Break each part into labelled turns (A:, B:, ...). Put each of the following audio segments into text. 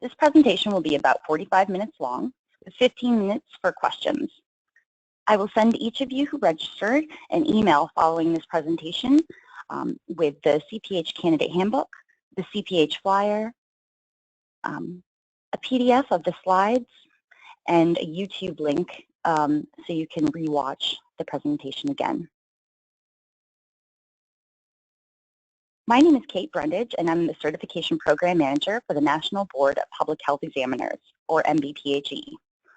A: This presentation will be about 45 minutes long, with 15 minutes for questions. I will send each of you who registered an email following this presentation with the CPH Candidate Handbook, the CPH Flyer, a PDF of the slides, and a YouTube link so you can rewatch the presentation again. My name is Kate Brundage, and I'm the Certification Program Manager for the National Board of Public Health Examiners, or NBPHE.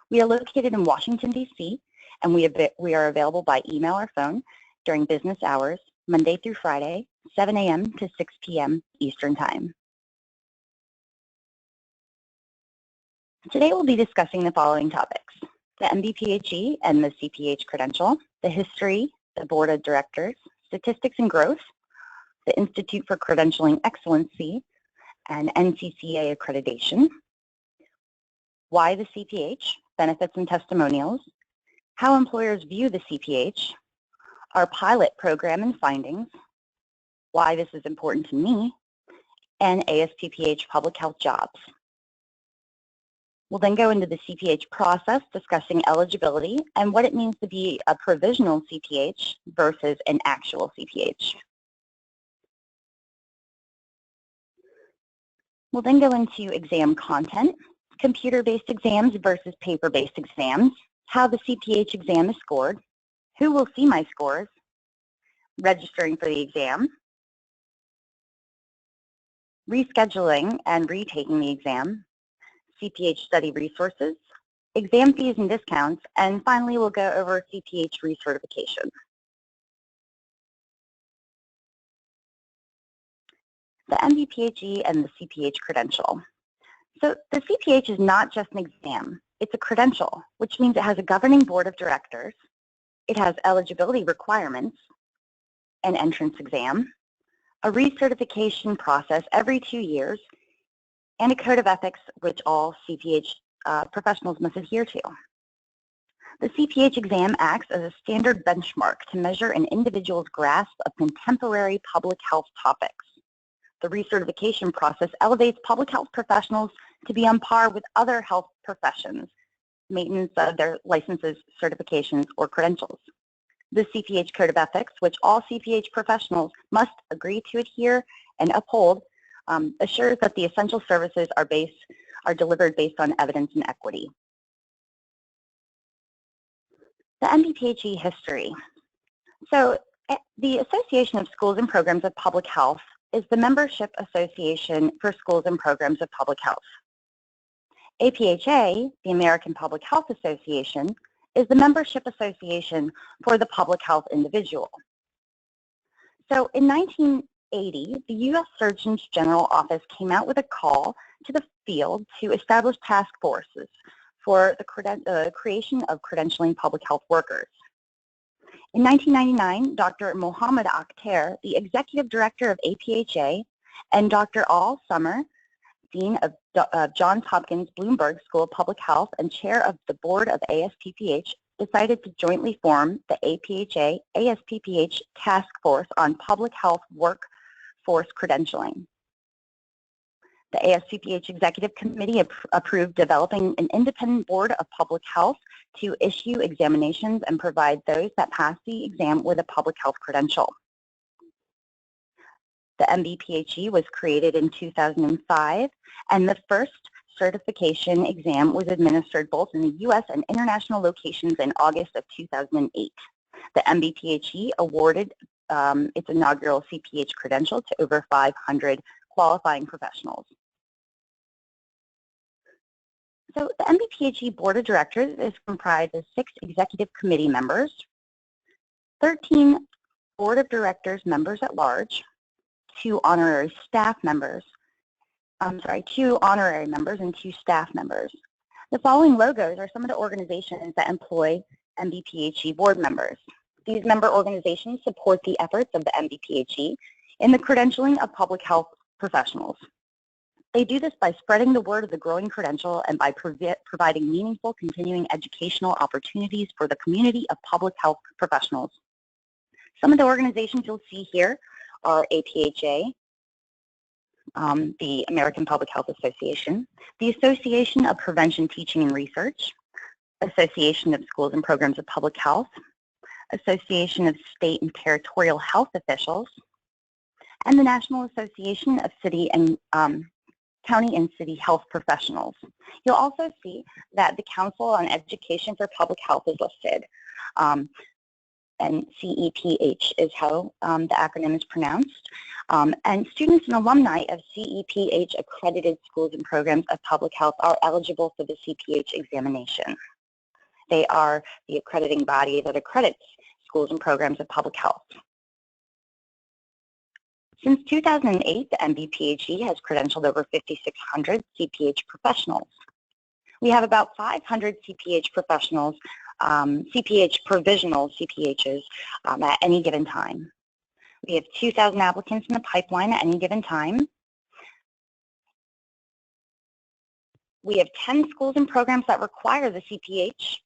A: We are located in Washington, D.C., and we are available by email or phone during business hours, Monday through Friday, 7 a.m. to 6 p.m. Eastern Time. Today we'll be discussing the following topics: the NBPHE and the Cph Credential, the history, the Board of Directors, statistics and growth, the Institute for Credentialing Excellency, and NCCA accreditation, why the Cph, benefits and testimonials, how employers view the Cph, our pilot program and findings, why this is important to me, and ASPPH public health jobs. We'll then go into the Cph process, discussing eligibility and what it means to be a provisional Cph versus an actual Cph. We'll then go into exam content, computer-based exams versus paper-based exams, how the Cph exam is scored, who will see my scores, registering for the exam, rescheduling and retaking the exam, Cph Study Resources, exam fees and discounts, and finally we'll go over Cph Recertification. The NBPHE and the Cph Credential. So the Cph is not just an exam, it's a credential, which means it has a governing board of directors, it has eligibility requirements, an entrance exam, a recertification process every 2 years, and a code of ethics which all Cph professionals must adhere to. The Cph exam acts as a standard benchmark to measure an individual's grasp of contemporary public health topics. The recertification process elevates public health professionals to be on par with other health professions, maintenance of their licenses, certifications, or credentials. The Cph Code of Ethics, which all Cph professionals must agree to adhere and uphold, assures that the essential services are delivered based on evidence and equity. The NBPHE history. So the Association of Schools and Programs of Public Health is the membership association for schools and programs of public health. APHA, the American Public Health Association, is the membership association for the public health individual. So in 1980, the U.S. Surgeon General Office came out with a call to the field to establish task forces for the creation of credentialing public health workers. In 1999, Dr. Mohammed Akhtar, the Executive Director of APHA, and Dr. Al Summer, Dean of Johns Hopkins Bloomberg School of Public Health and Chair of the Board of ASPPH, decided to jointly form the APHA-ASPPH Task Force on Public Health Workforce Credentialing. The ASPPH Executive Committee approved developing an independent board of public health to issue examinations and provide those that pass the exam with a public health credential. The NBPHE was created in 2005, and the first certification exam was administered both in the U.S. and international locations in August of 2008. The NBPHE awarded its inaugural Cph credential to over 500 qualifying professionals. So the NBPHE Board of Directors is comprised of 6 executive committee members, 13 Board of Directors members at large, 2 honorary members and 2 staff members. The following logos are some of the organizations that employ NBPHE board members. These member organizations support the efforts of the NBPHE in the credentialing of public health professionals. They do this by spreading the word of the growing credential and by providing meaningful continuing educational opportunities for the community of public health professionals. Some of the organizations you'll see here are APHA, the American Public Health Association, the Association of Prevention, Teaching, and Research, Association of Schools and Programs of Public Health, Association of State and Territorial Health Officials, and the National Association of City and County and City Health Professionals. You'll also see that the Council on Education for Public Health is listed, and CEPH is how the acronym is pronounced. And students and alumni of CEPH accredited schools and programs of public health are eligible for the Cph examination. They are the accrediting body that accredits schools and programs of public health. Since 2008, the MBPHE has credentialed over 5,600 CPH professionals. We have about 500 CPH professionals, CPH provisional CPHs at any given time. We have 2,000 applicants in the pipeline at any given time. We have 10 schools and programs that require the CPH.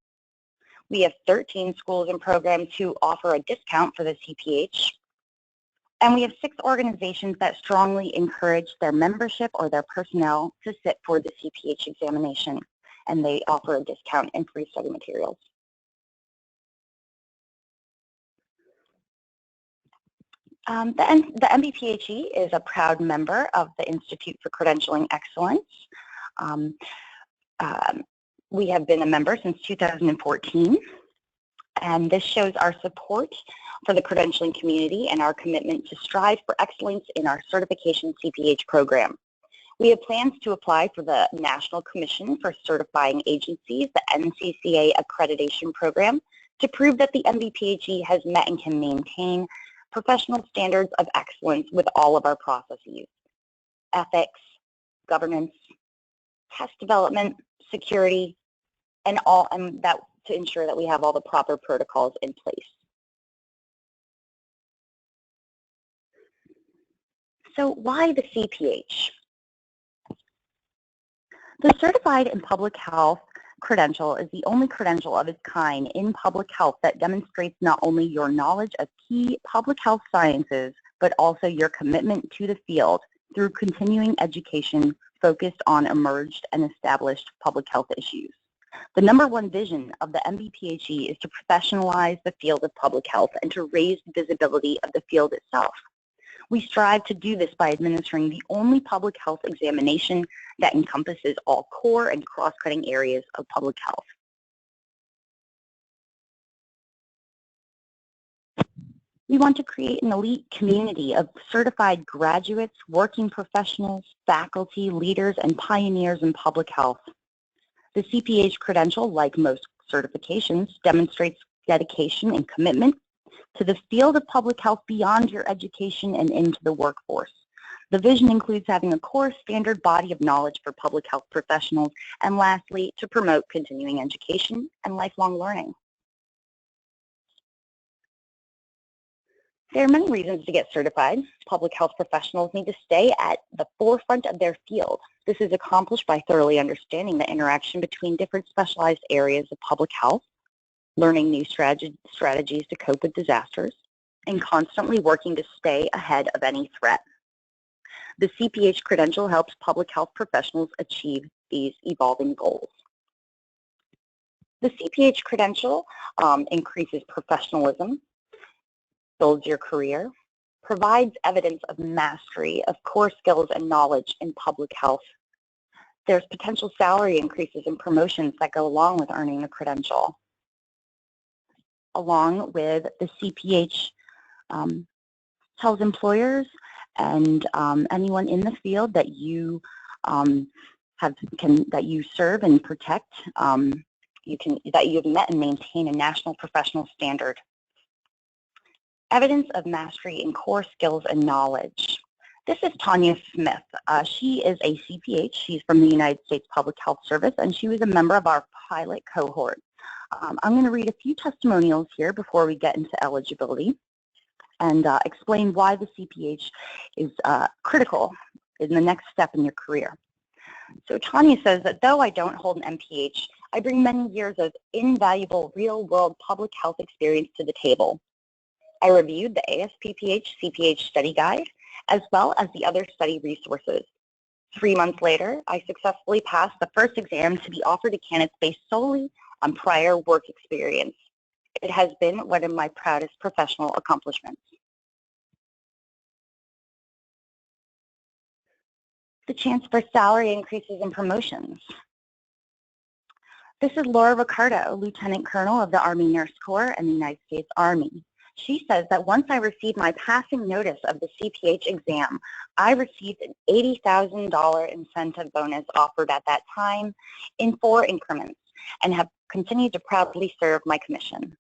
A: We have 13 schools and programs who offer a discount for the CPH. And we have 6 organizations that strongly encourage their membership or their personnel to sit for the CPH examination, and they offer a discount and free study materials. The MBPHE is a proud member of the Institute for Credentialing Excellence. We have been a member since 2014, and this shows our support for the credentialing community and our commitment to strive for excellence in our certification CPH program. We have plans to apply for the National Commission for Certifying Agencies, the NCCA accreditation program, to prove that the MBPHE has met and can maintain professional standards of excellence with all of our processes: ethics, governance, test development, security, and that to ensure that we have all the proper protocols in place. So why the CPH? The Certified in Public Health credential is the only credential of its kind in public health that demonstrates not only your knowledge of key public health sciences, but also your commitment to the field through continuing education focused on emerged and established public health issues. The #1 vision of the MBPHE is to professionalize the field of public health and to raise the visibility of the field itself. We strive to do this by administering the only public health examination that encompasses all core and cross-cutting areas of public health. We want to create an elite community of certified graduates, working professionals, faculty, leaders, and pioneers in public health. The CPH credential, like most certifications, demonstrates dedication and commitment to the field of public health beyond your education and into the workforce. The vision includes having a core standard body of knowledge for public health professionals, and lastly, to promote continuing education and lifelong learning. There are many reasons to get certified. Public health professionals need to stay at the forefront of their field. This is accomplished by thoroughly understanding the interaction between different specialized areas of public health, learning new strategies to cope with disasters, and constantly working to stay ahead of any threat. The CPH credential helps public health professionals achieve these evolving goals. The CPH credential increases professionalism, builds your career, provides evidence of mastery of core skills and knowledge in public health. There's potential salary increases and promotions that go along with earning the credential. Along with the CPH tells employers and anyone in the field that you that you serve and protect, that you have met and maintain a national professional standard. Evidence of mastery in core skills and knowledge. This is Tanya Smith. She is a CPH. She's from the United States Public Health Service, and she was a member of our pilot cohort. I'm going to read a few testimonials here before we get into eligibility and explain why the CPH is critical in the next step in your career. So Tanya says that though I don't hold an MPH, I bring many years of invaluable real-world public health experience to the table. I reviewed the ASPPH Cph Study Guide as well as the other study resources. 3 months later, I successfully passed the first exam to be offered to candidates based solely on prior work experience. It has been one of my proudest professional accomplishments. The chance for salary increases and promotions. This is Laura Ricardo, Lieutenant Colonel of the Army Nurse Corps and the United States Army. She says that once I received my passing notice of the Cph exam, I received an $80,000 incentive bonus offered at that time in 4 increments and have continued to proudly serve my commission.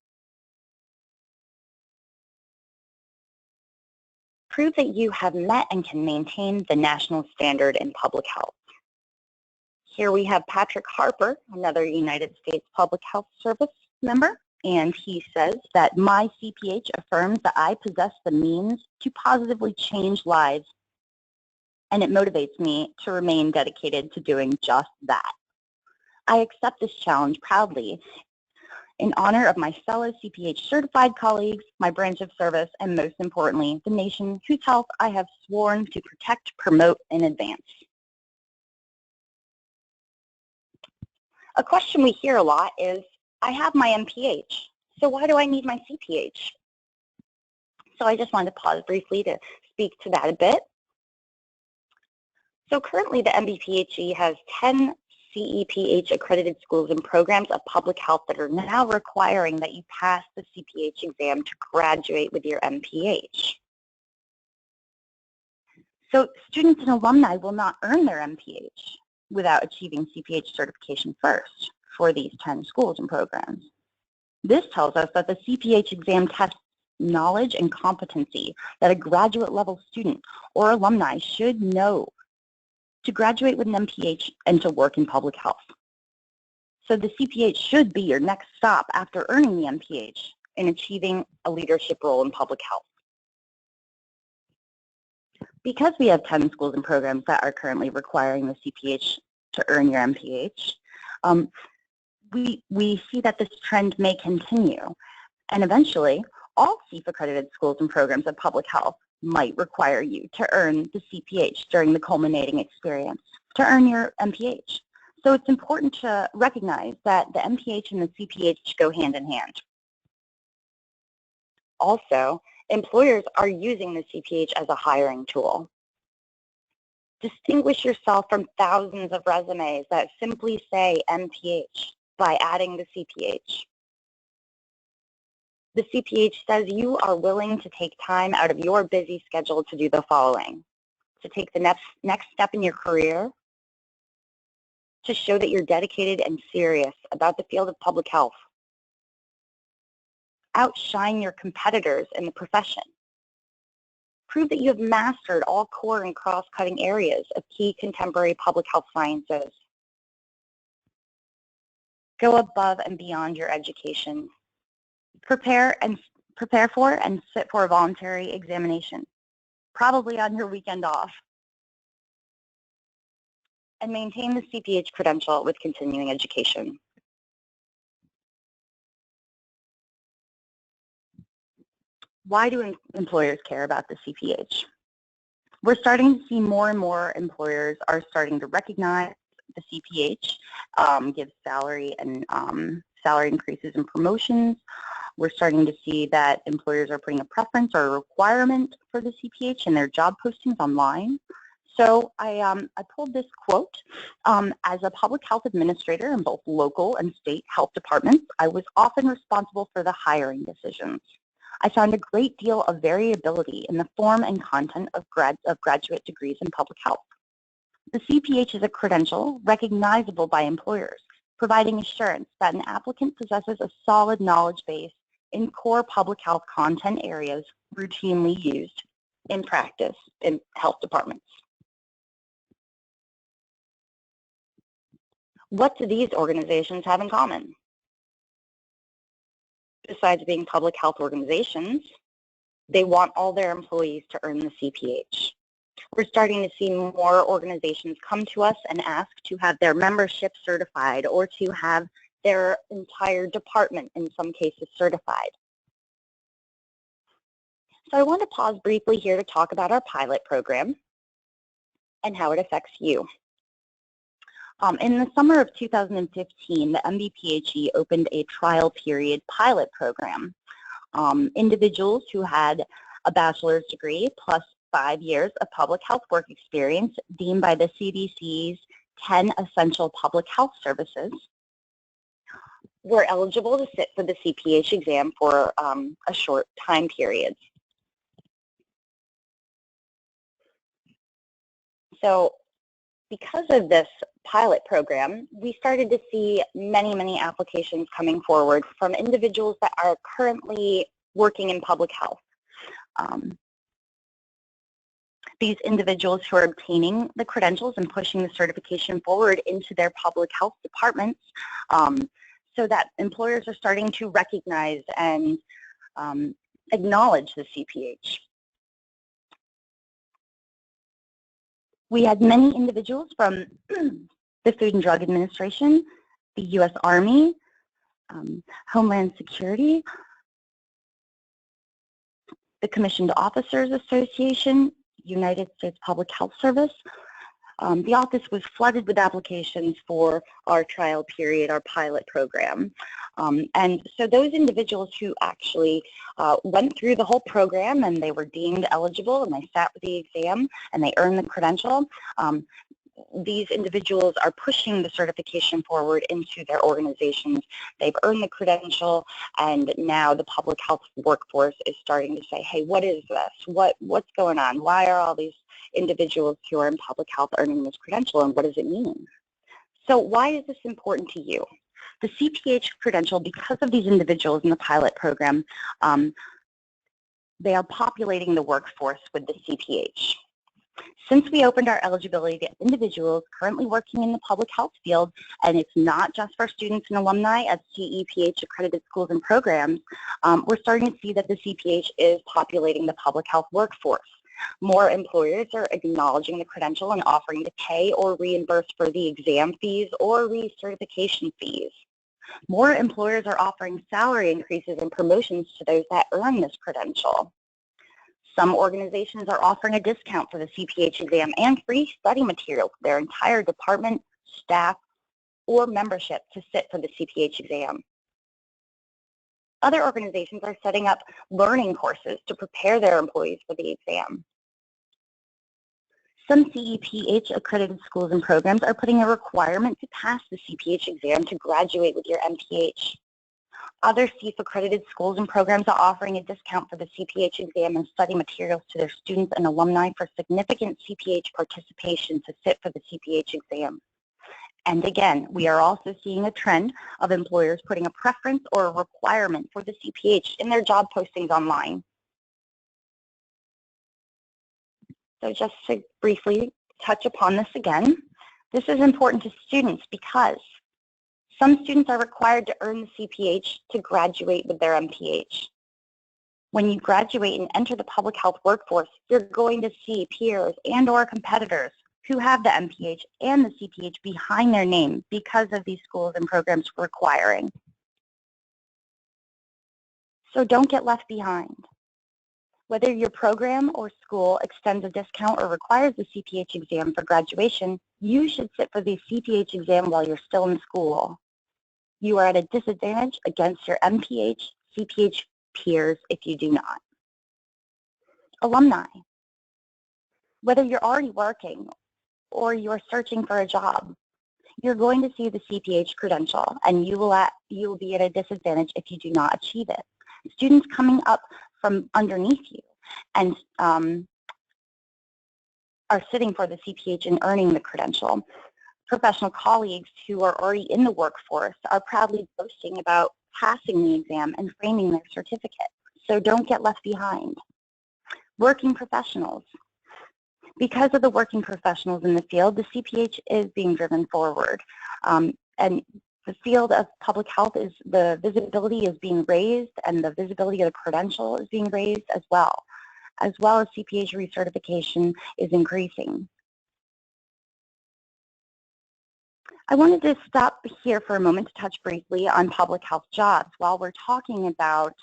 A: Prove that you have met and can maintain the national standard in public health. Here we have Patrick Harper, another United States Public Health Service member, and he says that my CPH affirms that I possess the means to positively change lives, and it motivates me to remain dedicated to doing just that. I accept this challenge proudly in honor of my fellow CPH certified colleagues, my branch of service, and most importantly, the nation whose health I have sworn to protect, promote, and advance. A question we hear a lot is, I have my MPH, so why do I need my CPH? So I just wanted to pause briefly to speak to that a bit. So currently the MBPHE has 10 Cph accredited schools and programs of public health that are now requiring that you pass the Cph exam to graduate with your MPH. So students and alumni will not earn their MPH without achieving Cph certification first for these 10 schools and programs. This tells us that the Cph exam tests knowledge and competency that a graduate level student or alumni should know to graduate with an MPH and to work in public health. So the Cph should be your next stop after earning the MPH in achieving a leadership role in public health. Because we have 10 schools and programs that are currently requiring the Cph to earn your MPH, we see that this trend may continue, and eventually all CPH accredited schools and programs of public health might require you to earn the Cph during the culminating experience to earn your MPH. So it's important to recognize that the MPH and the Cph go hand in hand. Also, employers are using the Cph as a hiring tool. Distinguish yourself from thousands of resumes that simply say MPH by adding the Cph. The Cph says you are willing to take time out of your busy schedule to do the following: to take the next step in your career, to show that you're dedicated and serious about the field of public health, outshine your competitors in the profession, prove that you have mastered all core and cross-cutting areas of key contemporary public health sciences, go above and beyond your education, prepare for and sit for a voluntary examination, probably on your weekend off, and maintain the Cph credential with continuing education. Why do employers care about the Cph? We're starting to see more and more employers are starting to recognize the Cph, give salary and salary increases and promotions. We're starting to see that employers are putting a preference or a requirement for the Cph in their job postings online. So I pulled this quote. As a public health administrator in both local and state health departments, I was often responsible for the hiring decisions. I found a great deal of variability in the form and content of graduate degrees in public health. The Cph is a credential recognizable by employers, providing assurance that an applicant possesses a solid knowledge base in core public health content areas routinely used in practice in health departments. What do these organizations have in common? Besides being public health organizations, they want all their employees to earn the Cph. We're starting to see more organizations come to us and ask to have their membership certified or to have their entire department, in some cases, certified. So I want to pause briefly here to talk about our pilot program and how it affects you. In the summer of 2015, the MBPHE opened a trial period pilot program. Individuals who had a bachelor's degree plus 5 years of public health work experience deemed by the CDC's 10 essential public health services were eligible to sit for the Cph exam for a short time period. So because of this pilot program, we started to see many applications coming forward from individuals that are currently working in public health. These individuals who are obtaining the credentials and pushing the certification forward into their public health departments, so that employers are starting to recognize and acknowledge the Cph. We had many individuals from the Food and Drug Administration, the U.S. Army, Homeland Security, the Commissioned Officers Association, United States Public Health Service. The office was flooded with applications for our trial period, our pilot program. And so those individuals who actually went through the whole program and they were deemed eligible and they sat for the exam and they earned the credential, these individuals are pushing the certification forward into their organizations. They've earned the credential, and now the public health workforce is starting to say, hey, what is this? What's going on? Why are all these individuals who are in public health earning this credential, and what does it mean? So why is this important to you? The Cph credential, because of these individuals in the pilot program, they are populating the workforce with the Cph. Since we opened our eligibility to individuals currently working in the public health field, and it's not just for students and alumni at Cph accredited schools and programs, we're starting to see that the Cph is populating the public health workforce. More employers are acknowledging the credential and offering to pay or reimburse for the exam fees or recertification fees. More employers are offering salary increases and promotions to those that earn this credential. Some organizations are offering a discount for the Cph exam and free study materials for their entire department, staff, or membership to sit for the Cph exam. Other organizations are setting up learning courses to prepare their employees for the exam. Some Cph accredited schools and programs are putting a requirement to pass the Cph exam to graduate with your MPH. Other CPH accredited schools and programs are offering a discount for the Cph exam and study materials to their students and alumni for significant Cph participation to sit for the Cph exam. And again, we are also seeing a trend of employers putting a preference or a requirement for the Cph in their job postings online. So just to briefly touch upon this again, this is important to students because some students are required to earn the Cph to graduate with their MPH. When you graduate and enter the public health workforce, you're going to see peers and or competitors who have the MPH and the Cph behind their name because of these schools and programs requiring. So don't get left behind. Whether your program or school extends a discount or requires the Cph exam for graduation, you should sit for the Cph exam while you're still in school. You are at a disadvantage against your MPH, Cph peers if you do not. Alumni. Whether you're already working or you're searching for a job, you're going to see the Cph credential, and you will be at a disadvantage if you do not achieve it. Students coming up from underneath you and are sitting for the Cph and earning the credential. Professional colleagues who are already in the workforce are proudly boasting about passing the exam and framing their certificate. So don't get left behind. Working professionals. Because of the working professionals in the field, the Cph is being driven forward. And the field of public health is, the visibility is being raised, and the visibility of the credential is being raised as well as Cph recertification is increasing. I wanted to stop here for a moment to touch briefly on public health jobs. While we're talking about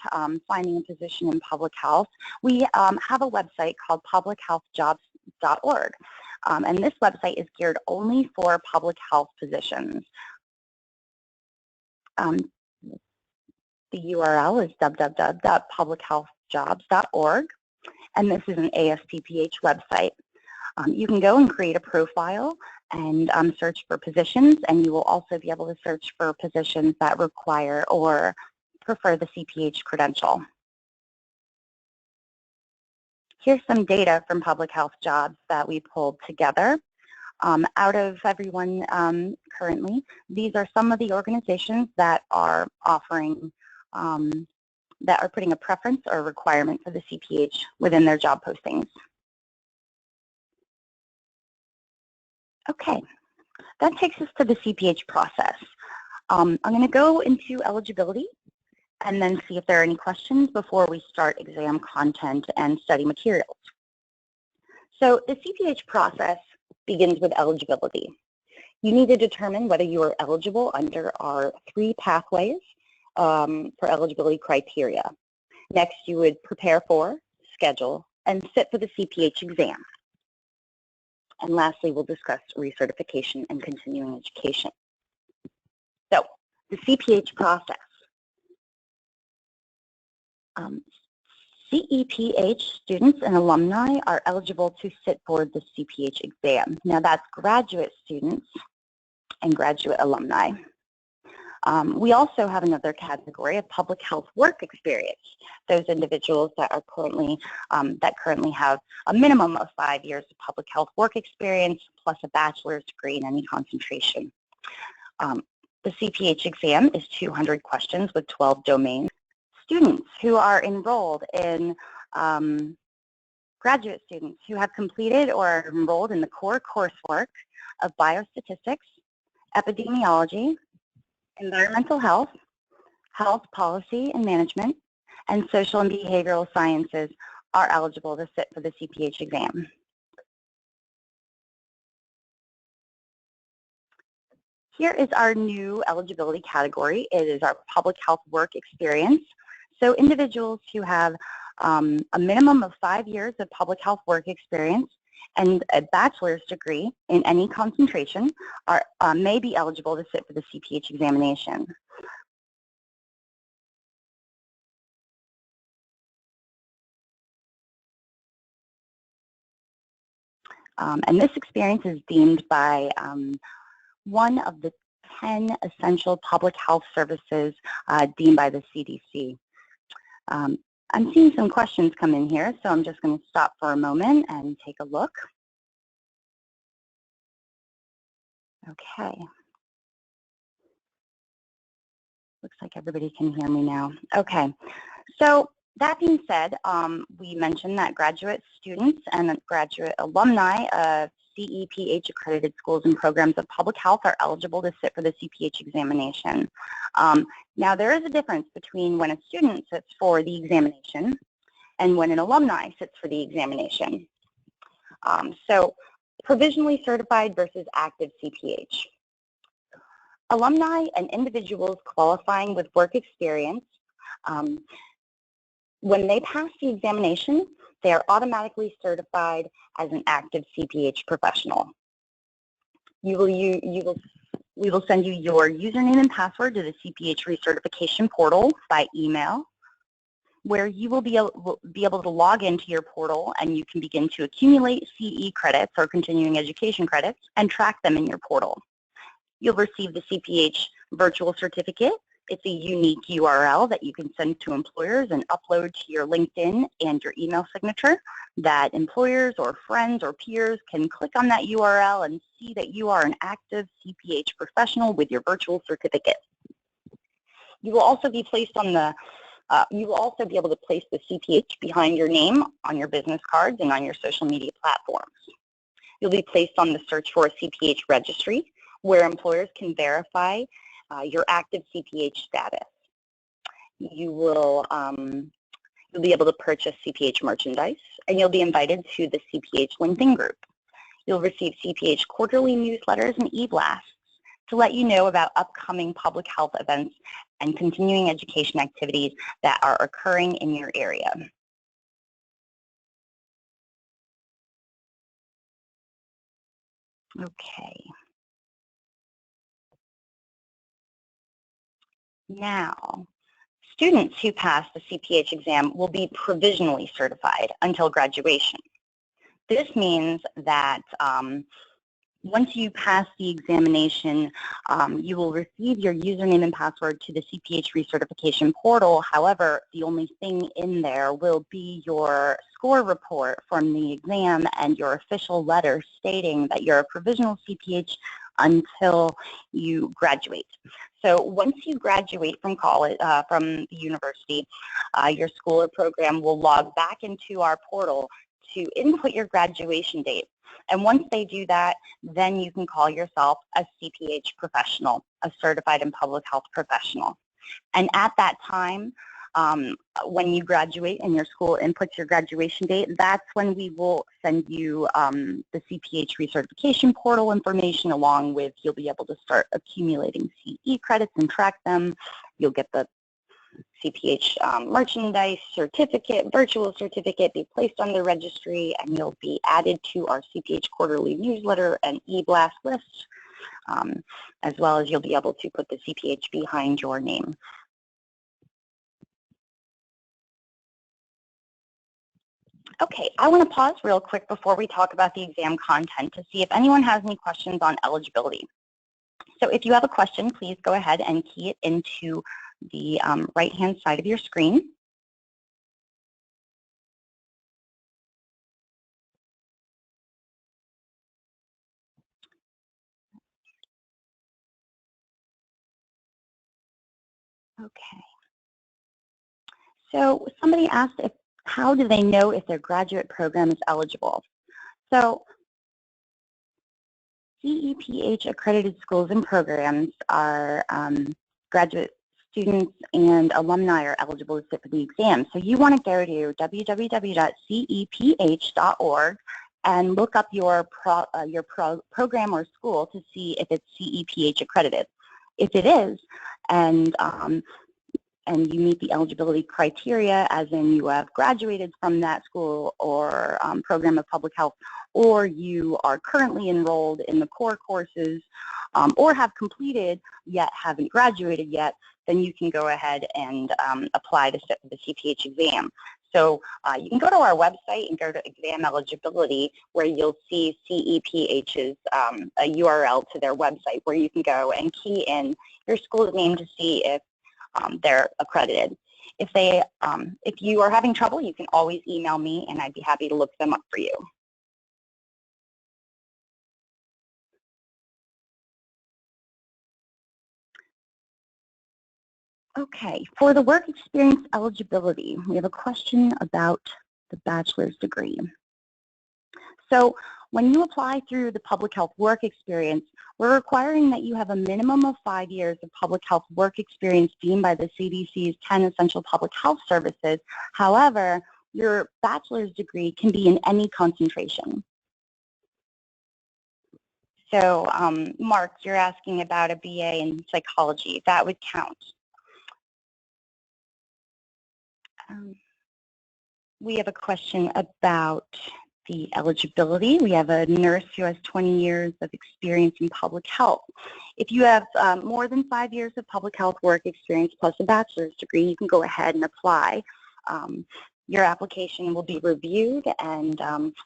A: finding a position in public health, we have a website called publichealthjobs.org. And this website is geared only for public health positions. The URL is www.publichealthjobs.org, and this is an ASCPH website. You can go and create a profile and search for positions, and you will also be able to search for positions that require or prefer the Cph credential. Here's some data from public health jobs that we pulled together. Out of everyone currently, these are some of the organizations that are offering, that are putting a preference or requirement for the Cph within their job postings. Okay, that takes us to the Cph process. I'm going to go into eligibility and then see if there are any questions before we start exam content and study materials. So the Cph process begins with eligibility. You need to determine whether you are eligible under our 3 pathways for eligibility criteria. Next, you would prepare for, schedule, and sit for the Cph exam. And lastly, we'll discuss recertification and continuing education. So, the Cph process. Cph students and alumni are eligible to sit for the Cph exam. Now that's graduate students and graduate alumni. We also have another category of public health work experience. Those individuals that are currently have a minimum of 5 years of public health work experience plus a bachelor's degree in any concentration. The Cph exam is 200 questions with 12 domains. Students who are enrolled in, graduate students who have completed or are enrolled in the core coursework of biostatistics, epidemiology, environmental health, health policy and management, and social and behavioral sciences are eligible to sit for the Cph exam. Here is our new eligibility category. It is our public health work experience. So individuals who have a minimum of 5 years of public health work experience and a bachelor's degree in any concentration are, may be eligible to sit for the Cph examination. And this experience is deemed by one of the 10 essential public health services deemed by the CDC. I'm seeing some questions come in here, so I'm just going to stop for a moment and take a look. Okay. Looks like everybody can hear me now. Okay. So that being said, we mentioned that graduate students and graduate alumni of Cph accredited schools and programs of public health are eligible to sit for the Cph examination. Now there is a difference between when a student sits for the examination and when an alumni sits for the examination. So provisionally certified versus active Cph. Alumni and individuals qualifying with work experience, when they pass the examination, they are automatically certified as an active Cph professional. We will send you your username and password to the Cph Recertification portal by email, where you will be able to log into your portal and you can begin to accumulate CE credits or continuing education credits and track them in your portal. You'll receive the Cph Virtual Certificate. It's a unique URL that you can send to employers and upload to your LinkedIn and your email signature that employers or friends or peers can click on that URL and see that you are an active Cph professional with your virtual certificate. You will also be placed on the you will also be able to place the Cph behind your name on your business cards and on your social media platforms. You'll be placed on the search for a Cph registry where employers can verify your active Cph status. You will you'll be able to purchase Cph merchandise, and you'll be invited to the Cph LinkedIn group. You'll receive Cph quarterly newsletters and e-blasts to let you know about upcoming public health events and continuing education activities that are occurring in your area. Okay. Now, students who pass the CPH exam will be provisionally certified until graduation. This means that once you pass the examination, you will receive your username and password to the Cph Recertification portal. However, the only thing in there will be your score report from the exam and your official letter stating that you're a provisional CPH until you graduate. So once you graduate from college, from the university, your school or program will log back into our portal to input your graduation date. And once they do that, then you can call yourself a CPH professional, a certified in public health professional. And at that time, when you graduate and your school inputs your graduation date, that's when we will send you the Cph Recertification portal information, along with you'll be able to start accumulating CE credits and track them. You'll get the Cph merchandise certificate, virtual certificate, be placed on the registry, and you'll be added to our Cph quarterly newsletter and e-blast list, as well as you'll be able to put the CPH behind your name. Okay, I want to pause real quick before we talk about the exam content to see if anyone has any questions on eligibility. So if you have a question, please go ahead and key it into the right-hand side of your screen. Okay. So somebody asked how do they know if their graduate program is eligible? So Cph accredited schools and programs are graduate students and alumni are eligible to sit for the exam. So you want to go to www.ceph.org and look up your program or school to see if it's Cph accredited. If it is, and you meet the eligibility criteria, as in you have graduated from that school or program of public health, or you are currently enrolled in the core courses, or have completed yet haven't graduated yet, then you can go ahead and apply to sit for the Cph exam. So you can go to our website and go to exam eligibility, where you'll see CEPH's a URL to their website where you can go and key in your school's name to see if they're accredited. If you are having trouble, you can always email me and I'd be happy to look them up for you. Okay, for the work experience eligibility, we have a question about the bachelor's degree. So when you apply through the public health work experience, we're requiring that you have a minimum of 5 years of public health work experience deemed by the CDC's 10 essential public health services. However, your bachelor's degree can be in any concentration. So Mark, you're asking about a BA in psychology. That would count. We have a question about the eligibility. We have a nurse who has 20 years of experience in public health. If you have more than 5 years of public health work experience plus a bachelor's degree, you can go ahead and apply. Your application will be reviewed, and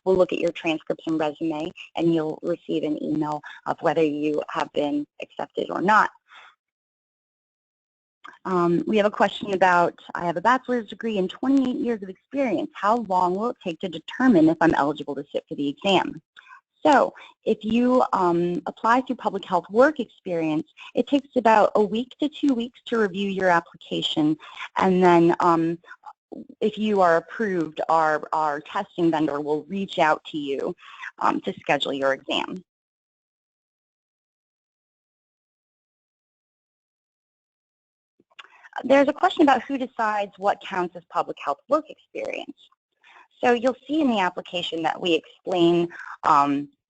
A: we'll look at your transcripts and resume, and you'll receive an email of whether you have been accepted or not. We have a question about, I have a bachelor's degree and 28 years of experience. How long will it take to determine if I'm eligible to sit for the exam? So if you apply through public health work experience, it takes about a week to 2 weeks to review your application. And then if you are approved, our testing vendor will reach out to you to schedule your exam. There's a question about who decides what counts as public health work experience. So you'll see in the application that we explain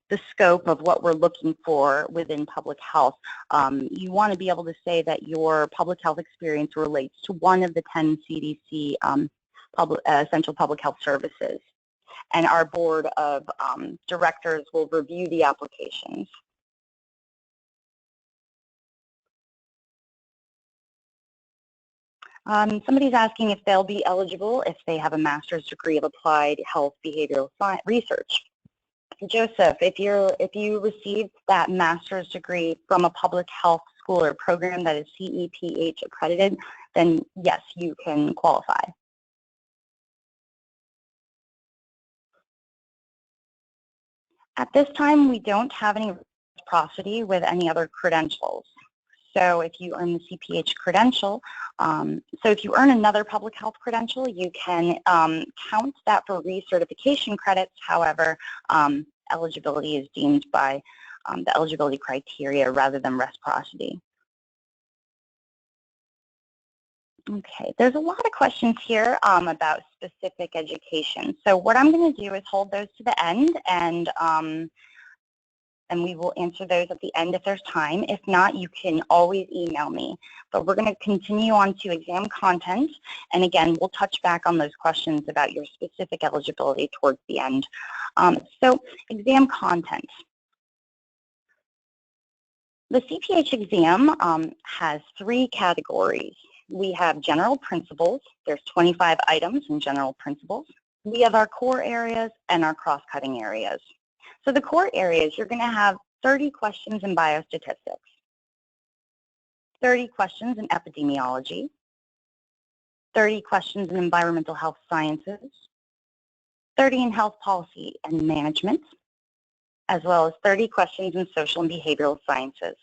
A: the scope of what we're looking for within public health. You want to be able to say that your public health experience relates to one of the 10 CDC essential public health services. And our board of directors will review the applications. Somebody's asking if they'll be eligible if they have a master's degree of applied health behavioral science research. Joseph, if you received that master's degree from a public health school or program that is Cph accredited, then yes, you can qualify. At this time, we don't have any reciprocity with any other credentials. So if you earn the Cph credential, so if you earn another public health credential, you can count that for recertification credits. However, eligibility is deemed by the eligibility criteria rather than reciprocity. Okay, there's a lot of questions here about specific education. So what I'm going to do is hold those to the end, and we will answer those at the end if there's time. If not, you can always email me. But we're going to continue on to exam content. And again, we'll touch back on those questions about your specific eligibility towards the end. So exam content. The Cph exam has 3 categories. We have general principles. There's 25 items in general principles. We have our core areas and our cross-cutting areas. So the core areas, you're going to have 30 questions in biostatistics, 30 questions in epidemiology, 30 questions in environmental health sciences, 30 in health policy and management, as well as 30 questions in social and behavioral sciences.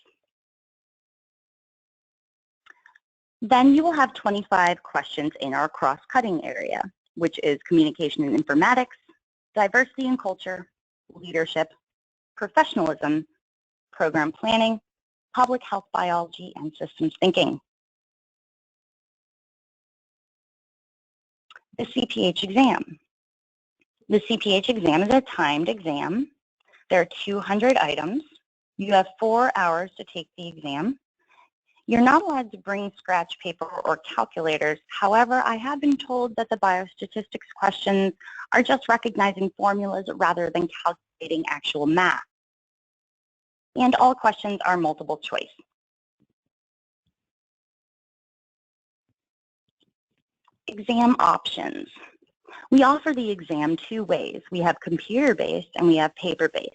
A: Then you will have 25 questions in our cross-cutting area, which is communication and informatics, diversity and culture, leadership, professionalism, program planning, public health biology, and systems thinking. The Cph exam. The Cph exam is a timed exam. There are 200 items. You have 4 hours to take the exam. You're not allowed to bring scratch paper or calculators. However, I have been told that the biostatistics questions are just recognizing formulas rather than calculating actual math. And all questions are multiple choice. Exam options. We offer the exam 2 ways. We have computer-based and we have paper-based.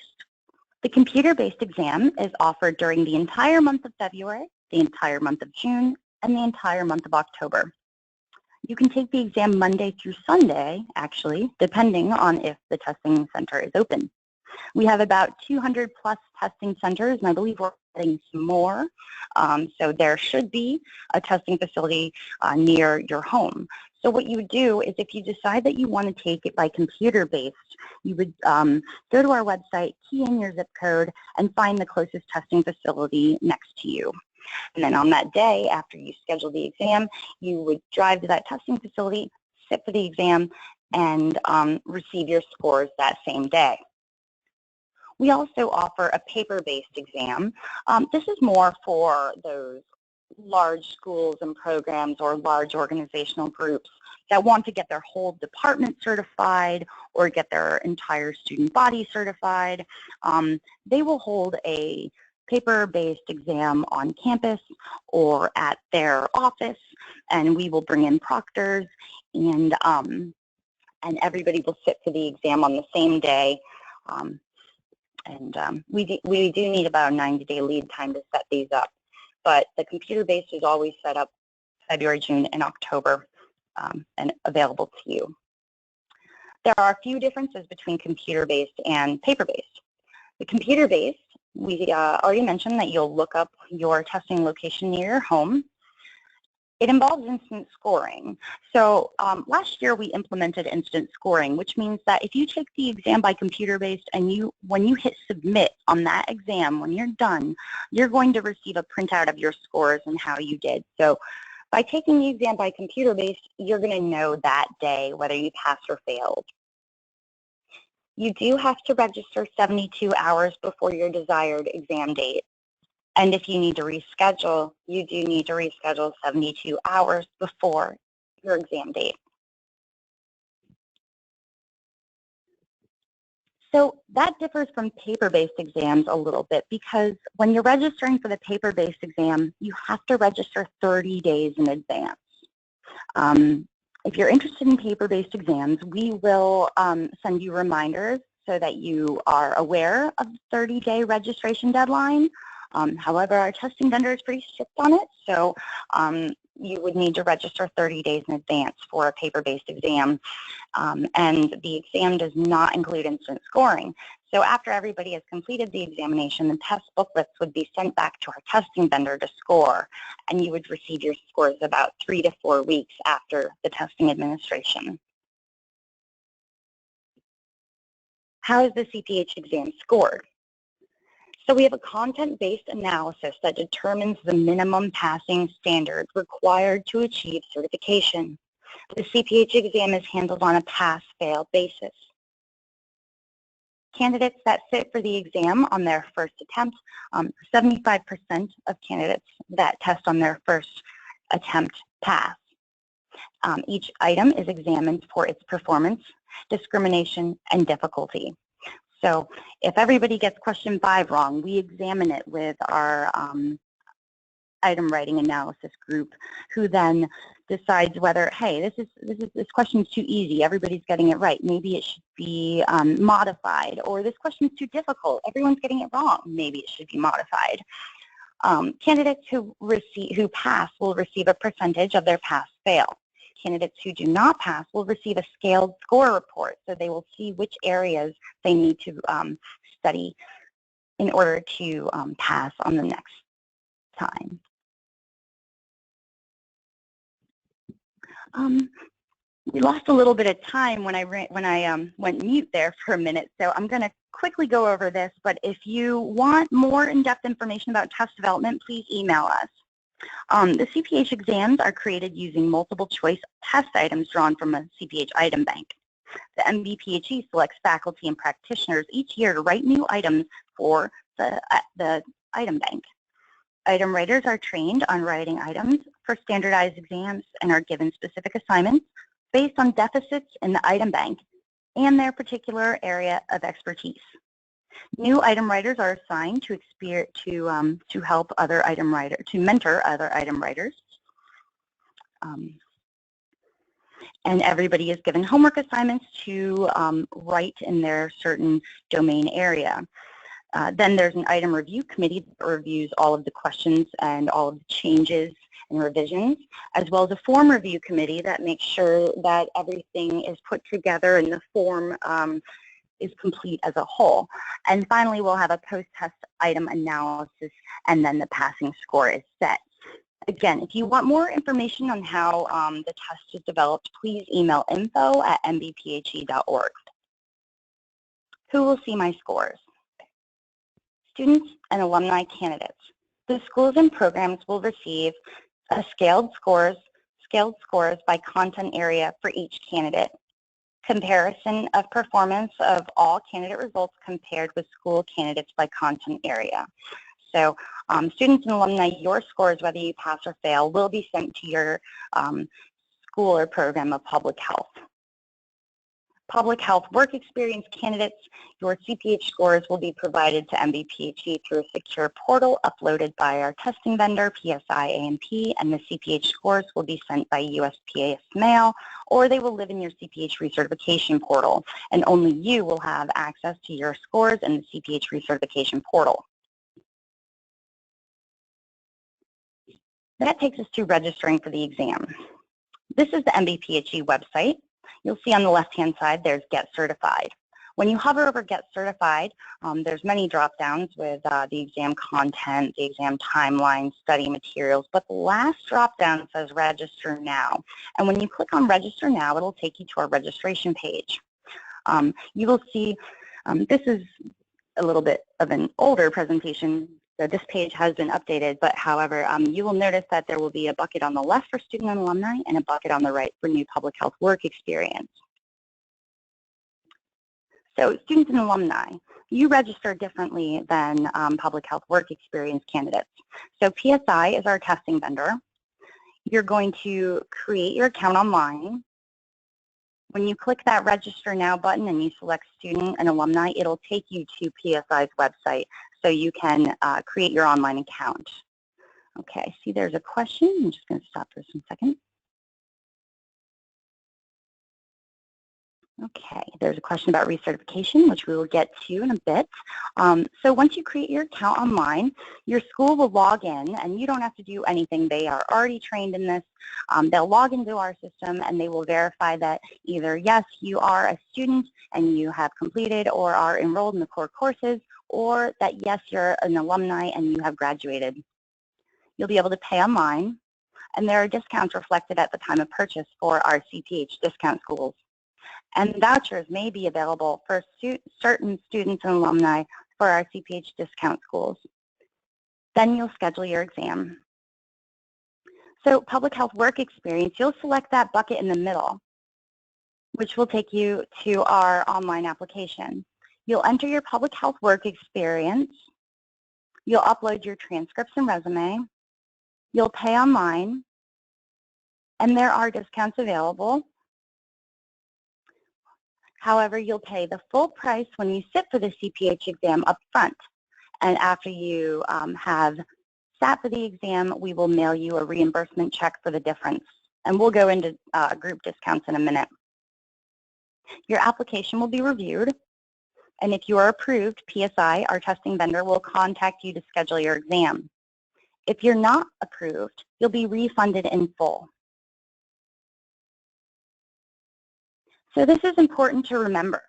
A: The computer-based exam is offered during the entire month of February, the entire month of June, and the entire month of October. You can take the exam Monday through Sunday, actually, depending on if the testing center is open. We have about 200 plus testing centers, and I believe we're adding some more. So there should be a testing facility near your home. So what you would do is if you decide that you want to take it by computer-based, you would go to our website, key in your zip code, and find the closest testing facility next to you. And then on that day, after you schedule the exam, you would drive to that testing facility, sit for the exam, and receive your scores that same day. We also offer a paper-based exam. This is more for those large schools and programs or large organizational groups that want to get their whole department certified or get their entire student body certified. They will hold a paper-based exam on campus or at their office, and we will bring in proctors, and everybody will sit for the exam on the same day. We do need about a 90-day lead time to set these up, but the computer-based is always set up February, June, and October and available to you. There are a few differences between computer-based and paper-based. The computer-based, we already mentioned that you'll look up your testing location near your home. It involves instant scoring. So last year we implemented instant scoring, which means that if you take the exam by computer-based and when you hit submit on that exam, when you're done, you're going to receive a printout of your scores and how you did. So by taking the exam by computer-based, you're going to know that day whether you passed or failed. you do have to register 72 hours before your desired exam date. And if you need to reschedule, you do need to reschedule 72 hours before your exam date. So that differs from paper-based exams a little bit, because when you're registering for the paper-based exam, you have to register 30 days in advance. If you're interested in paper-based exams, we will send you reminders so that you are aware of the 30-day registration deadline. However, our testing vendor is pretty strict on it, so you would need to register 30 days in advance for a paper-based exam, and the exam does not include instant scoring. So after everybody has completed the examination, the test booklets would be sent back to our testing vendor to score, and you would receive your scores about 3 to 4 weeks after the testing administration. How is the CPH exam scored? So we have a content-based analysis that determines the minimum passing standard required to achieve certification. The CPH exam is handled on a pass-fail basis. Candidates that sit for the exam on their first attempt, 75% of candidates that test on their first attempt pass. Each item is examined for its performance, discrimination, and difficulty. So if everybody gets question 5 wrong, we examine it with our item writing analysis group, who then decides whether, hey, this question's too easy, everybody's getting it right, maybe it should be modified, or this question's too difficult, everyone's getting it wrong, maybe it should be modified. Candidates who pass will receive a percentage of their pass-fail. Candidates who do not pass will receive a scaled score report, so they will see which areas they need to study in order to pass on the next time. We lost a little bit of time when I went mute there for a minute, so I'm going to quickly go over this, but if you want more in-depth information about test development, please email us. The CPH exams are created using multiple choice test items drawn from a CPH item bank. The MBPHE selects faculty and practitioners each year to write new items for the item bank. Item writers are trained on writing items for standardized exams and are given specific assignments based on deficits in the item bank and their particular area of expertise. New item writers are assigned to help other item writers, to mentor other item writers. And everybody is given homework assignments to write in their certain domain area. Then there's an item review committee that reviews all of the questions and all of the changes and revisions, as well as a form review committee that makes sure that everything is put together and the form is complete as a whole. And finally, we'll have a post-test item analysis, and then the passing score is set. Again, if you want more information on how the test is developed, please email info@mbphe.org. Who will see my scores? Students and alumni candidates. The schools and programs will receive scaled scores by content area for each candidate. Comparison of performance of all candidate results compared with school candidates by content area. So students and alumni, your scores, whether you pass or fail, will be sent to your school or program of public health. Public health work experience candidates, your CPH scores will be provided to MBPHE through a secure portal uploaded by our testing vendor, PSI A&P, and the CPH scores will be sent by USPS mail, or they will live in your CPH Recertification portal, and only you will have access to your scores in the CPH Recertification portal. That takes us to registering for the exam. This is the MBPHE website. You'll see on the left-hand side there's Get Certified. When you hover over Get Certified, there's many drop-downs with the exam content, the exam timeline, study materials, but the last drop-down says Register Now. And when you click on Register Now, it'll take you to our registration page. You will see, this is a little bit of an older presentation. So this page has been updated, but however, you will notice that there will be a bucket on the left for student and alumni and a bucket on the right for new public health work experience. So students and alumni, you register differently than public health work experience candidates. So PSI is our testing vendor. You're going to create your account online. When you click that Register Now button and you select Student and Alumni, it'll take you to PSI's website so you can create your online account. Okay, I see there's a question. I'm just going to stop this in a second. Okay, there's a question about recertification, which we will get to in a bit. So once you create your account online, your school will log in, and you don't have to do anything. They are already trained in this. They'll log into our system, and they will verify that either, yes, you are a student and you have completed or are enrolled in the core courses, or that, yes, you're an alumni and you have graduated. You'll be able to pay online, and there are discounts reflected at the time of purchase for our CPH discount schools. And vouchers may be available for certain students and alumni for our CPH discount schools. Then you'll schedule your exam. So public health work experience, you'll select that bucket in the middle, which will take you to our online application. You'll enter your public health work experience. You'll upload your transcripts and resume. You'll pay online, and there are discounts available. However, you'll pay the full price when you sit for the CPH exam up front. And after you have sat for the exam, we will mail you a reimbursement check for the difference. And we'll go into group discounts in a minute. Your application will be reviewed. And if you are approved, PSI, our testing vendor, will contact you to schedule your exam. If you're not approved, you'll be refunded in full. So this is important to remember.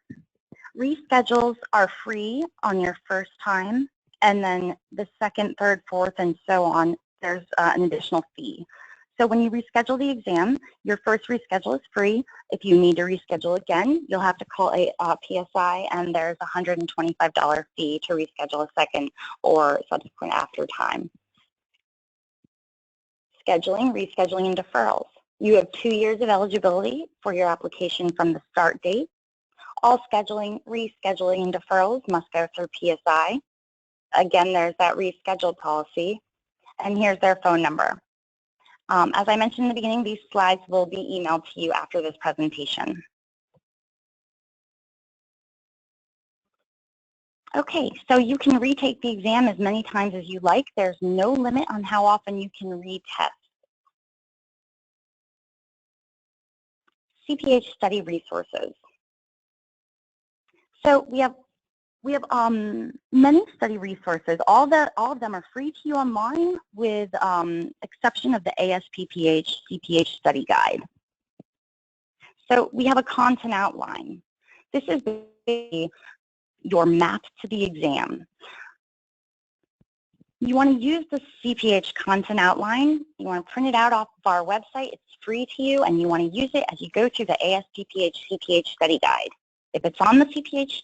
A: Reschedules are free on your first time, and then the second, third, fourth, and so on, there's an additional fee. So when you reschedule the exam, your first reschedule is free. If you need to reschedule again, you'll have to call a PSI, and there's a $125 fee to reschedule a second or subsequent after time. Scheduling, rescheduling, and deferrals. You have 2 years of eligibility for your application from the start date. All scheduling, rescheduling, and deferrals must go through PSI. Again, there's that reschedule policy. And here's their phone number. As I mentioned in the beginning, these slides will be emailed to you after this presentation. Okay, so you can retake the exam as many times as you like. There's no limit on how often you can retest. Cph Study Resources. So we have many study resources. All of them are free to you online, with exception of the ASPPH Cph Study Guide. So we have a content outline. This is basically your map to the exam. You want to use the Cph content outline. You want to print it out off of our website. It's free to you, and you want to use it as you go through the ASPPH Cph Study Guide. If it's on the Cph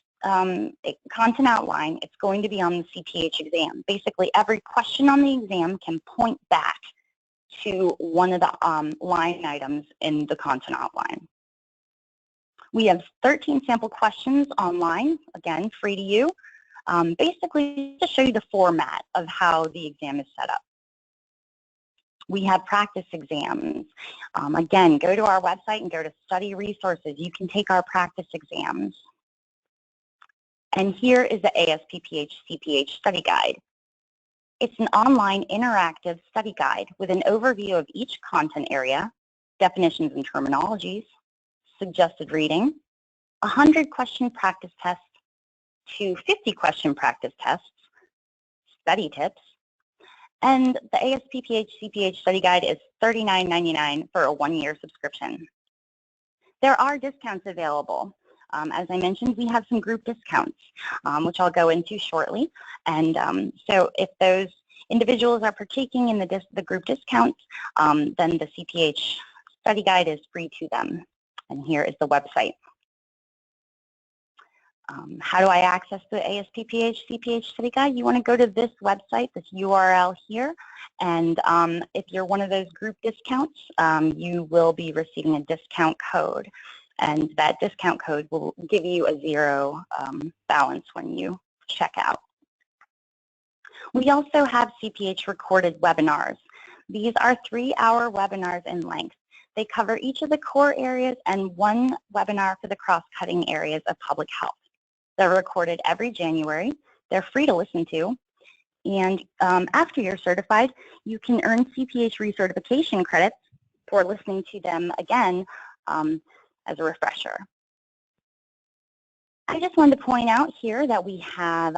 A: content outline, it's going to be on the Cph exam. Basically, every question on the exam can point back to one of the line items in the content outline. We have 13 sample questions online, again, free to you. Basically, to show you the format of how the exam is set up. We have practice exams. Again, go to our website and go to Study Resources. You can take our practice exams. And here is the ASPPH Cph Study Guide. It's an online interactive study guide with an overview of each content area, definitions and terminologies, suggested reading, 100-question practice test, to 50-question practice tests, study tips, and the ASPPH Cph Study Guide is $39.99 for a 1-year subscription. There are discounts available. As I mentioned, we have some group discounts, which I'll go into shortly. And so if those individuals are partaking in the group discounts, then the Cph Study Guide is free to them. And here is the website. How do I access the ASPPH Cph Study Guide? You want to go to this website, this URL here, and if you're one of those group discounts, you will be receiving a discount code. and that discount code will give you a zero balance when you check out. We also have Cph Recorded Webinars. These are 3-hour webinars in length. They cover each of the core areas and one webinar for the cross-cutting areas of public health. They're recorded every January. They're free to listen to. And after you're certified, you can earn Cph Recertification credits for listening to them again as a refresher. I just wanted to point out here that we have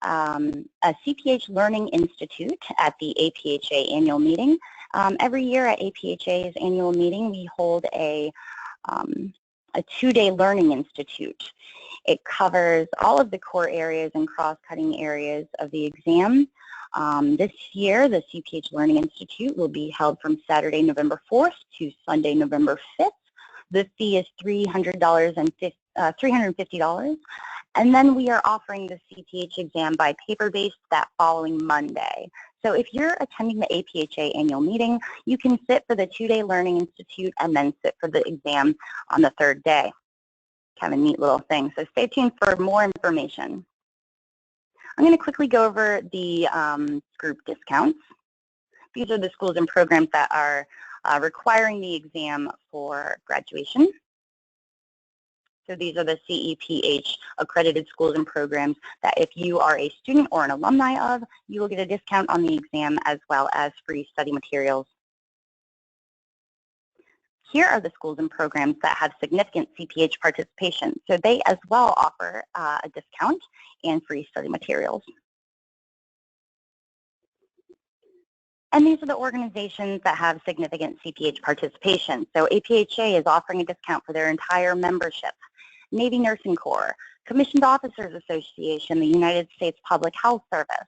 A: a Cph Learning Institute at the APHA annual meeting. Every year at APHA's annual meeting, we hold a 2-day Learning Institute. It covers all of the core areas and cross-cutting areas of the exam. This year, the Cph Learning Institute will be held from Saturday, November 4th to Sunday, November 5th. The fee is $350. And then we are offering the Cph exam by paper-based that following Monday. So if you're attending the APHA annual meeting, you can sit for the 2-day Learning Institute and then sit for the exam on the 3rd day. Kind of a neat little thing. So stay tuned for more information. I'm going to quickly go over the group discounts. These are the schools and programs that are requiring the exam for graduation. So these are the Cph accredited schools and programs that if you are a student or an alumni of, you will get a discount on the exam as well as free study materials. Here are the schools and programs that have significant Cph participation. So they as well offer a discount and free study materials. And these are the organizations that have significant Cph participation. So APHA is offering a discount for their entire membership. Navy Nursing Corps, Commissioned Officers Association, the United States Public Health Service,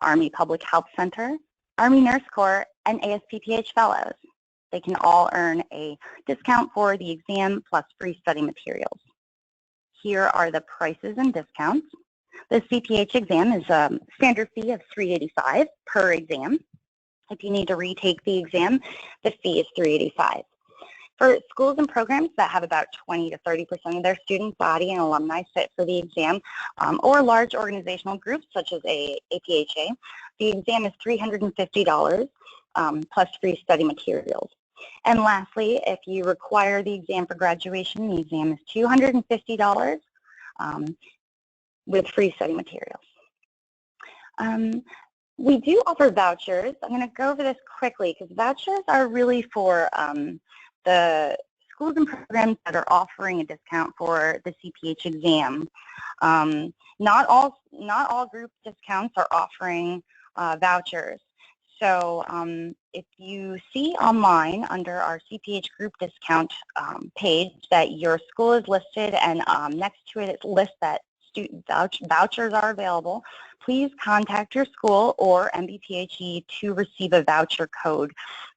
A: Army Public Health Center, Army Nurse Corps, and ASPPH Fellows. They can all earn a discount for the exam plus free study materials. Here are the prices and discounts. The Cph exam is a standard fee of $385 per exam. If you need to retake the exam, the fee is $385. For schools and programs that have about 20 to 30% of their student body and alumni sit for the exam, or large organizational groups such as APHA, the exam is $350 plus free study materials. And lastly, if you require the exam for graduation, the exam is $250 with free study materials. We do offer vouchers. I'm going to go over this quickly because vouchers are really for the schools and programs that are offering a discount for the Cph exam. Not all group discounts are offering vouchers. So if you see online under our Cph group discount page that your school is listed and next to it it lists that student vouchers are available, please contact your school or MBPHE to receive a voucher code.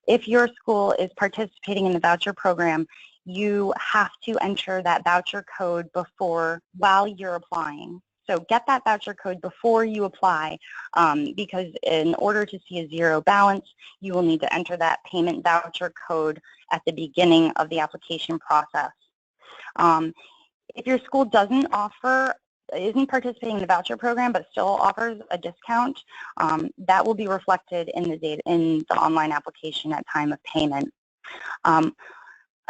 A: If your school is participating in the voucher program, you have to enter that voucher code while you're applying. So get that voucher code before you apply because in order to see a zero balance, you will need to enter that payment voucher code at the beginning of the application process. If your school isn't participating in the voucher program but still offers a discount, that will be reflected in the online application at time of payment.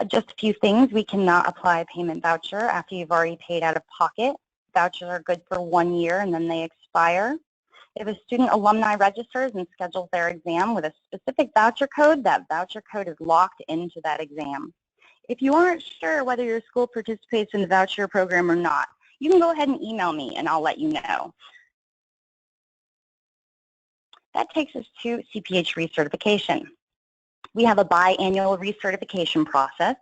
A: Just a few things: we cannot apply a payment voucher after you've already paid out of pocket. Vouchers are good for 1 year and then they expire. If a student alumni registers and schedules their exam with a specific voucher code, that voucher code is locked into that exam. If you aren't sure whether your school participates in the voucher program or not, you can go ahead and email me and I'll let you know. That takes us to Cph Recertification. We have a biannual recertification process.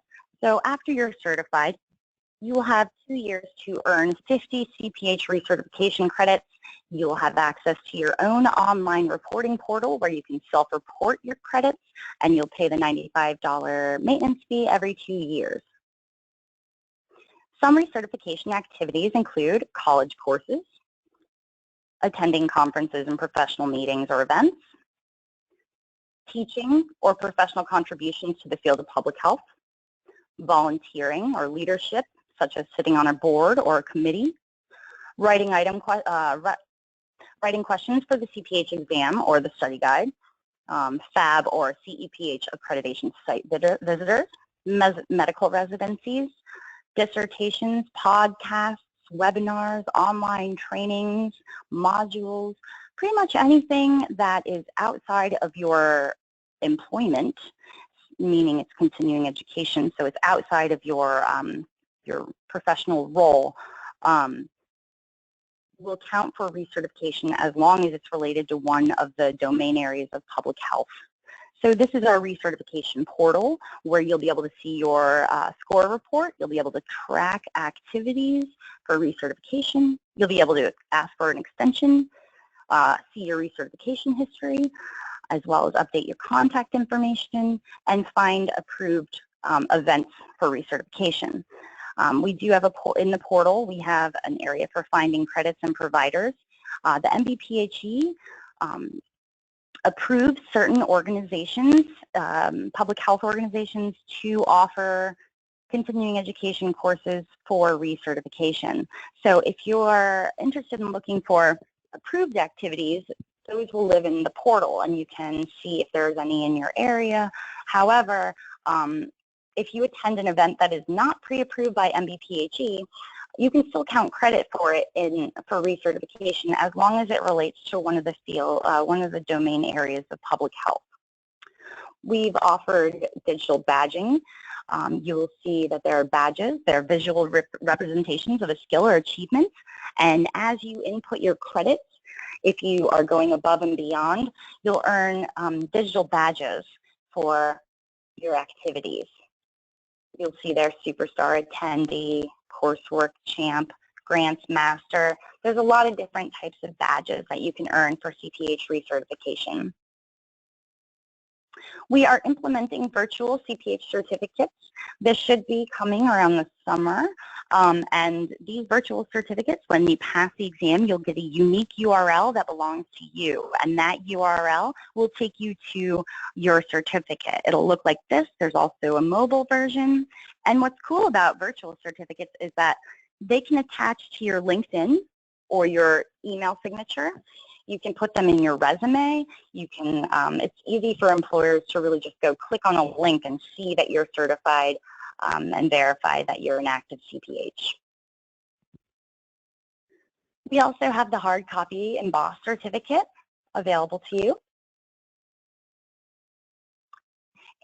A: So after you're certified, you will have 2 years to earn 50 Cph Recertification credits. You will have access to your own online reporting portal where you can self-report your credits, and you'll pay the $95 maintenance fee every 2 years. Some recertification activities include college courses, attending conferences and professional meetings or events, teaching or professional contributions to the field of public health, volunteering or leadership, such as sitting on a board or a committee, writing questions for the Cph exam or the study guide, FAB or Cph accreditation site visitors, medical residencies, dissertations, podcasts, webinars, online trainings, modules, pretty much anything that is outside of your employment, meaning it's continuing education, so it's outside of your professional role, will count for recertification as long as it's related to one of the domain areas of public health. So this is our recertification portal where you'll be able to see your score report. You'll be able to track activities for recertification. You'll be able to ask for an extension, see your recertification history, as well as update your contact information and find approved events for recertification. We do have in the portal, we have an area for finding credits and providers. The MBPHE approves certain organizations, public health organizations, to offer continuing education courses for recertification. So if you're interested in looking for approved activities, those will live in the portal and you can see if there's any in your area. However, if you attend an event that is not pre-approved by MBPHE, you can still count credit for it for recertification as long as it relates to one of the domain areas of public health. We've offered digital badging. You will see that there are badges. They're visual representations of a skill or achievement. And as you input your credits, if you are going above and beyond, you'll earn digital badges for your activities. You'll see there Superstar Attendee, Coursework Champ, Grants Master. There's a lot of different types of badges that you can earn for Cph recertification. We are implementing virtual Cph certificates. This should be coming around the summer. And these virtual certificates, when you pass the exam, you'll get a unique URL that belongs to you. And that URL will take you to your certificate. It'll look like this. There's also a mobile version. And what's cool about virtual certificates is that they can attach to your LinkedIn or your email signature. You can put them in your resume. You can, it's easy for employers to really just go click on a link and see that you're certified and verify that you're an active CPH. We also have the hard copy embossed certificate available to you.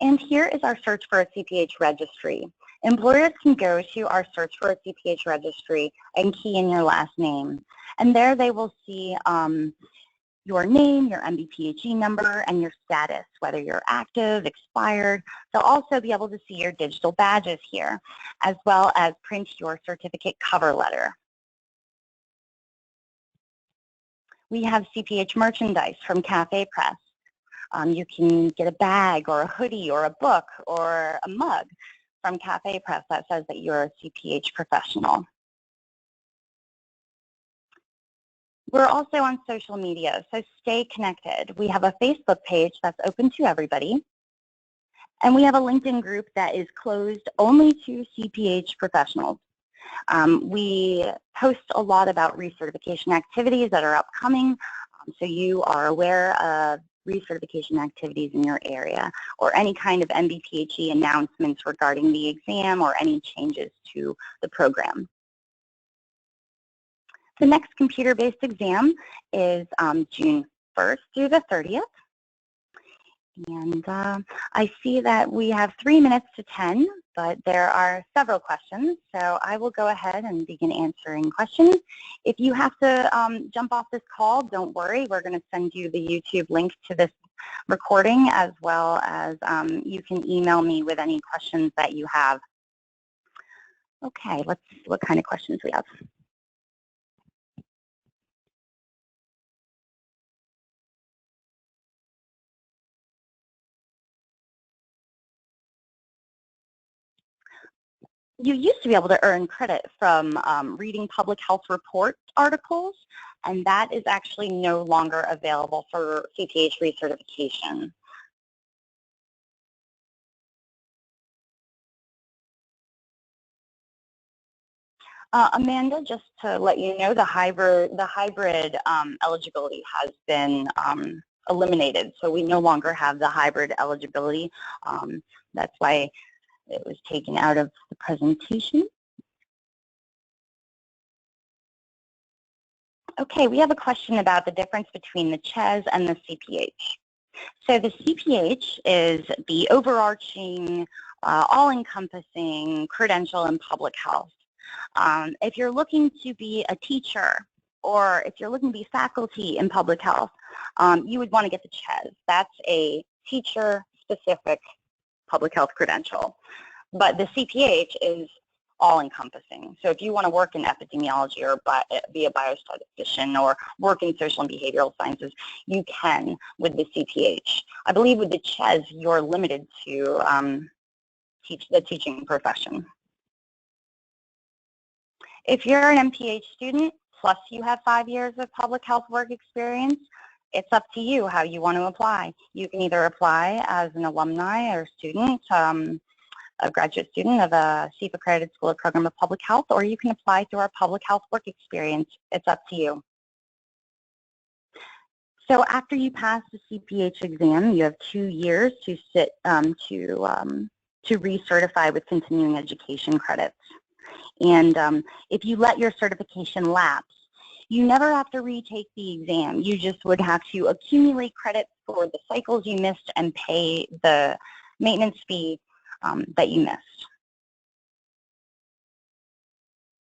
A: And here is our search for a CPH registry. Employers can go to our search for a CPH registry and key in your last name. And there they will see your name, your MBPHE number, and your status, whether you're active, expired. They'll also be able to see your digital badges here, as well as print your certificate cover letter. We have CPH merchandise from Cth Press. You can get a bag or a hoodie or a book or a mug from Cth Press that says that you're a CPH professional. We're also on social media, so stay connected. We have a Facebook page that's open to everybody, and we have a LinkedIn group that is closed only to CPH professionals. We post a lot about recertification activities that are upcoming, so you are aware of recertification activities in your area or any kind of MBPHE announcements regarding the exam or any changes to the program. The next computer-based exam is June 1st through the 30th. And I see that we have 3 minutes to 10, but there are several questions, so I will go ahead and begin answering questions. If you have to jump off this call, don't worry. We're going to send you the YouTube link to this recording, as well as you can email me with any questions that you have. Okay, let's see what kind of questions we have. You used to be able to earn credit from reading public health report articles, and that is actually no longer available for Cph recertification. Amanda, just to let you know, the hybrid eligibility has been eliminated, so we no longer have the hybrid eligibility. That's why it was taken out of the presentation. Okay, we have a question about the difference between the CHES and the CPH. So the CPH is the overarching, all-encompassing credential in public health. If you're looking to be a teacher or if you're looking to be faculty in public health, you would want to get the CHES. That's a teacher-specific public health credential. But the CPH is all-encompassing. So if you want to work in epidemiology or be a biostatistician or work in social and behavioral sciences, you can with the CPH. I believe with the CHES, you're limited to the teaching profession. If you're an MPH student, plus you have 5 years of public health work experience, it's up to you how you want to apply. You can either apply as an alumni or student, a graduate student of a CpH Accredited School or Program of Public Health, or you can apply through our public health work experience. It's up to you. So after you pass the Cph exam, you have 2 years to sit to recertify with continuing education credits. And if you let your certification lapse, you never have to retake the exam. You just would have to accumulate credits for the cycles you missed and pay the maintenance fee that you missed.